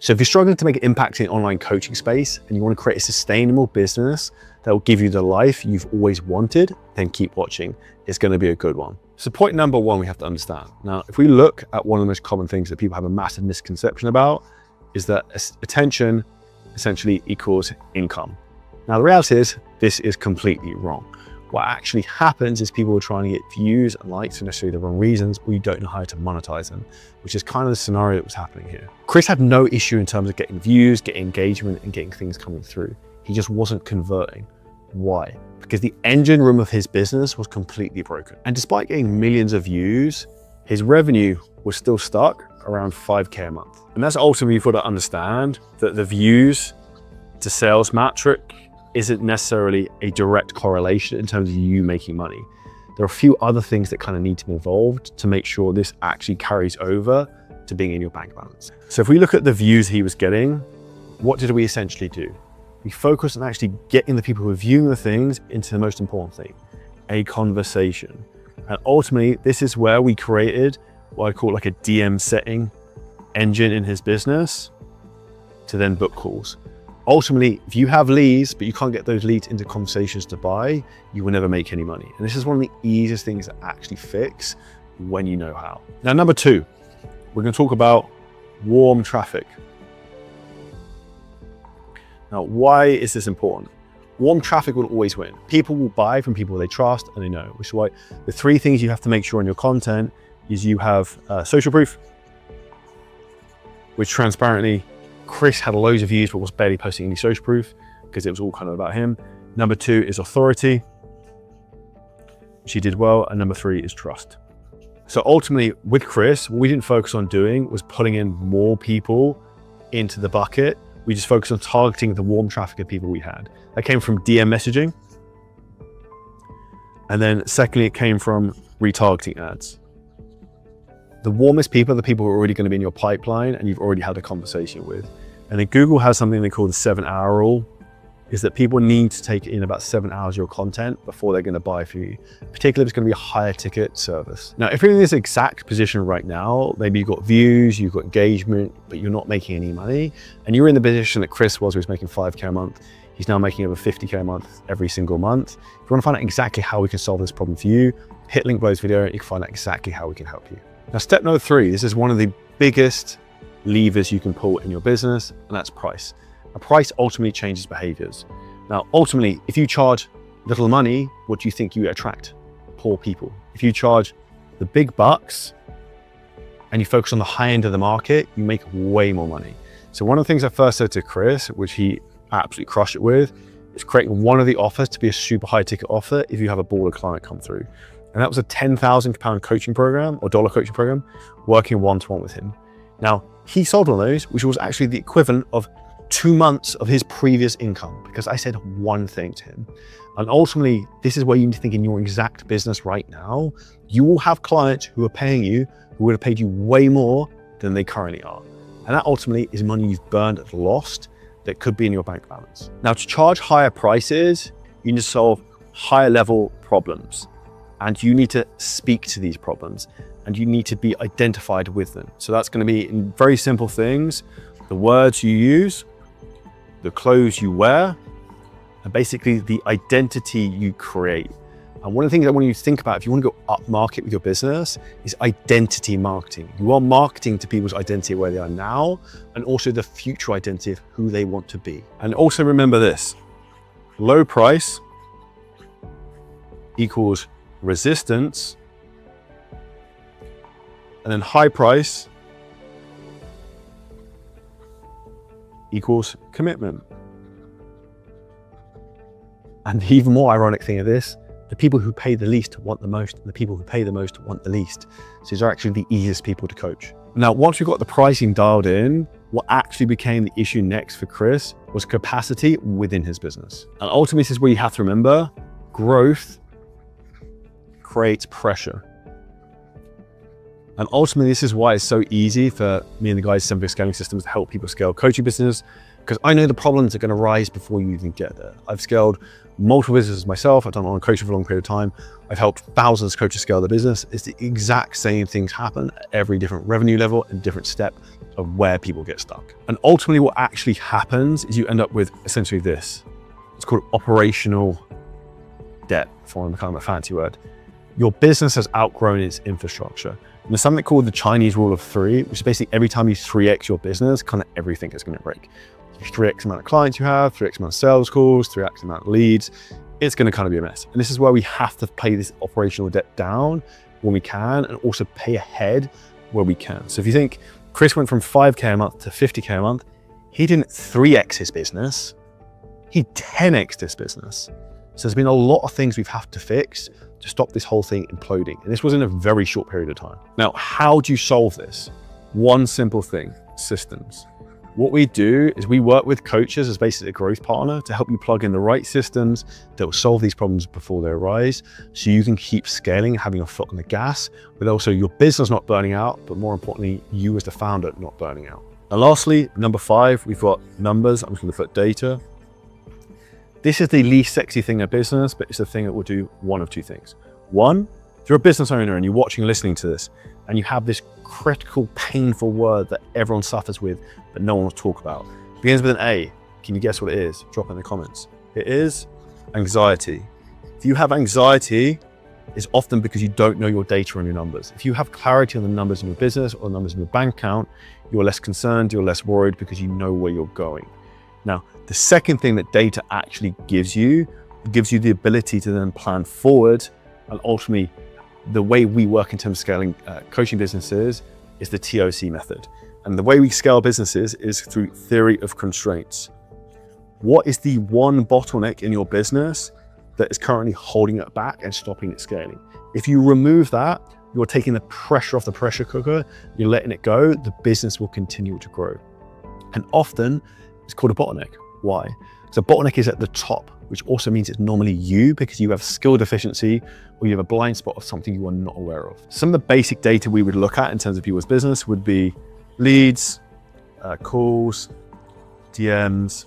So if you're struggling to make an impact in the online coaching space and you want to create a sustainable business that will give you the life you've always wanted, then keep watching. It's going to be a good one. So point number one, we have to understand. Now, if we look at one of the most common things that people have a massive misconception about is that attention essentially equals income. Now, the reality is this is completely wrong. What actually happens is people are trying to get views and likes for necessarily the wrong reasons, or you don't know how to monetize them, which is kind of the scenario that was happening here. Chris had no issue in terms of getting views, getting engagement, and getting things coming through. He just wasn't converting. Why? Because the engine room of his business was completely broken. And despite getting millions of views, his revenue was still stuck around 5K a month. And that's ultimately, you've got to understand that the views to sales metric isn't necessarily a direct correlation in terms of you making money. There are a few other things that kind of need to be involved to make sure this actually carries over to being in your bank balance. So if we look at the views he was getting, what did we essentially do? We focused on actually getting the people who are viewing the things into the most important thing, a conversation. And ultimately, this is where we created what I call like a DM setting engine in his business to then book calls. Ultimately, if you have leads, but you can't get those leads into conversations to buy, you will never make any money. And this is one of the easiest things to actually fix when you know how. Now, number two, we're going to talk about warm traffic. Now, why is this important? Warm traffic will always win. People will buy from people they trust and they know, which is why the three things you have to make sure in your content is you have social proof, which transparently, Chris had loads of views, but was barely posting any social proof because it was all kind of about him. Number two is authority, which he did well. And number three is trust. So ultimately with Chris, what we didn't focus on doing was putting in more people into the bucket. We just focused on targeting the warm traffic of people we had. That came from DM messaging. And then secondly, it came from retargeting ads. The warmest people are the people who are already going to be in your pipeline and you've already had a conversation with. And then Google has something they call the 7-hour rule, is that people need to take in about 7 hours of your content before they're going to buy from you, particularly if it's going to be a higher ticket service. Now, if you're in this exact position right now, maybe you've got views, you've got engagement, but you're not making any money, and you're in the position that Chris was, where he's making 5K a month, he's now making over 50K a month every single month. If you want to find out exactly how we can solve this problem for you, hit link below this video, you can find out exactly how we can help you. Now, step number three, this is one of the biggest levers you can pull in your business, and that's price. A price ultimately changes behaviors. Now, ultimately, if you charge little money, what do you think you attract? Poor people. If you charge the big bucks and you focus on the high end of the market, you make way more money. So one of the things I first said to Chris, which he absolutely crushed it with, is creating one of the offers to be a super high ticket offer if you have a baller client come through. And that was a £10,000 coaching program or dollar coaching program, working one-to-one with him. Now, he sold one of those, which was actually the equivalent of 2 months of his previous income, because I said one thing to him. And ultimately, this is where you need to think in your exact business right now. You will have clients who are paying you, who would have paid you way more than they currently are. And that ultimately is money you've burned and lost that could be in your bank balance. Now, to charge higher prices, you need to solve higher level problems. And you need to speak to these problems and you need to be identified with them. So that's going to be in very simple things: the words you use, the clothes you wear, and basically the identity you create. And one of the things I want you to think about if you want to go up market with your business is identity marketing. You are marketing to people's identity where they are now, and also the future identity of who they want to be. And also remember this: low price equals resistance, and then high price equals commitment. And the even more ironic thing of this, the people who pay the least want the most, and the people who pay the most want the least. So these are actually the easiest people to coach. Now, once we got the pricing dialed in, what actually became the issue next for Chris was capacity within his business. And ultimately, this is where you have to remember, growth creates pressure. And ultimately, this is why it's so easy for me and the guys at 7 Figure Scaling Systems to help people scale coaching business, because I know the problems are going to rise before you even get there. I've scaled multiple businesses myself. I've done online coaching for a long period of time. I've helped thousands of coaches scale their business. It's the exact same things happen at every different revenue level and different step of where people get stuck. And ultimately what actually happens is you end up with essentially this. It's called operational debt, for kind of a fancy word. Your business has outgrown its infrastructure. And there's something called the Chinese rule of three, which is basically every time you 3x your business, kind of everything is going to break. 3x amount of clients you have, 3x amount of sales calls, 3x amount of leads, it's going to kind of be a mess. And this is where we have to pay this operational debt down when we can, and also pay ahead where we can. So if you think Chris went from 5K a month to 50K a month, he didn't 3x his business, he 10x'd his business. So there's been a lot of things we've had to fix to stop this whole thing imploding. And this was in a very short period of time. Now, how do you solve this? One simple thing, systems. What we do is we work with coaches as basically a growth partner to help you plug in the right systems that will solve these problems before they arise, so you can keep scaling, having your foot on the gas, but also your business not burning out, but more importantly, you as the founder not burning out. And lastly, number 5, we've got numbers. I'm just going to put data. This is the least sexy thing in business, but it's the thing that will do one of two things. One, if you're a business owner and you're watching and listening to this, and you have this critical, painful word that everyone suffers with, but no one will talk about. It begins with an A. Can you guess what it is? Drop it in the comments. It is anxiety. If you have anxiety, it's often because you don't know your data and your numbers. If you have clarity on the numbers in your business or the numbers in your bank account, you're less concerned, you're less worried because you know where you're going. Now, the second thing that data actually gives you the ability to then plan forward, and ultimately the way we work in terms of scaling coaching businesses is the TOC method. And the way we scale businesses is through theory of constraints. What is the one bottleneck in your business that is currently holding it back and stopping it scaling? If you remove that, you're taking the pressure off the pressure cooker, you're letting it go, the business will continue to grow. And often it's called a bottleneck. Why? So bottleneck is at the top, which also means it's normally you because you have skill deficiency or you have a blind spot of something you are not aware of. Some of the basic data we would look at in terms of people's business would be leads, calls, DMs,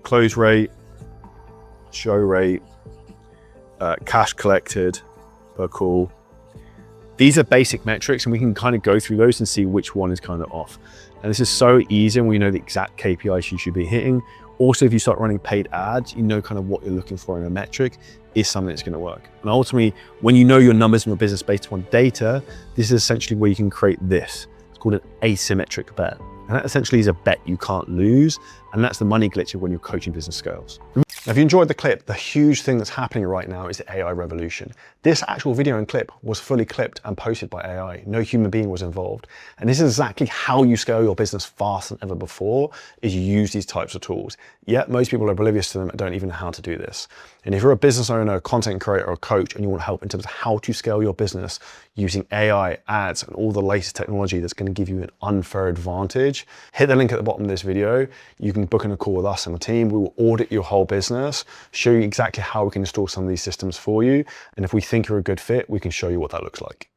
close rate, show rate, cash collected per call. These are basic metrics and we can kind of go through those and see which one is kind of off. And this is so easy and we know the exact KPIs you should be hitting. Also, if you start running paid ads, you know kind of what you're looking for in a metric is something that's going to work. And ultimately, when you know your numbers in your business based on data, this is essentially where you can create this. It's called an asymmetric bet. And that essentially is a bet you can't lose. And that's the money glitch of when your coaching business scales. Now, if you enjoyed the clip, the huge thing that's happening right now is the AI revolution. This actual video and clip was fully clipped and posted by AI. No human being was involved. And this is exactly how you scale your business faster than ever before, is you use these types of tools. Yet most people are oblivious to them and don't even know how to do this. And if you're a business owner, a content creator, or a coach, and you want help in terms of how to scale your business using AI, ads, and all the latest technology that's going to give you an unfair advantage, hit the link at the bottom of this video. You can book in a call with us and the team. We will audit your whole business, show you exactly how we can install some of these systems for you. And if we think you're a good fit, we can show you what that looks like.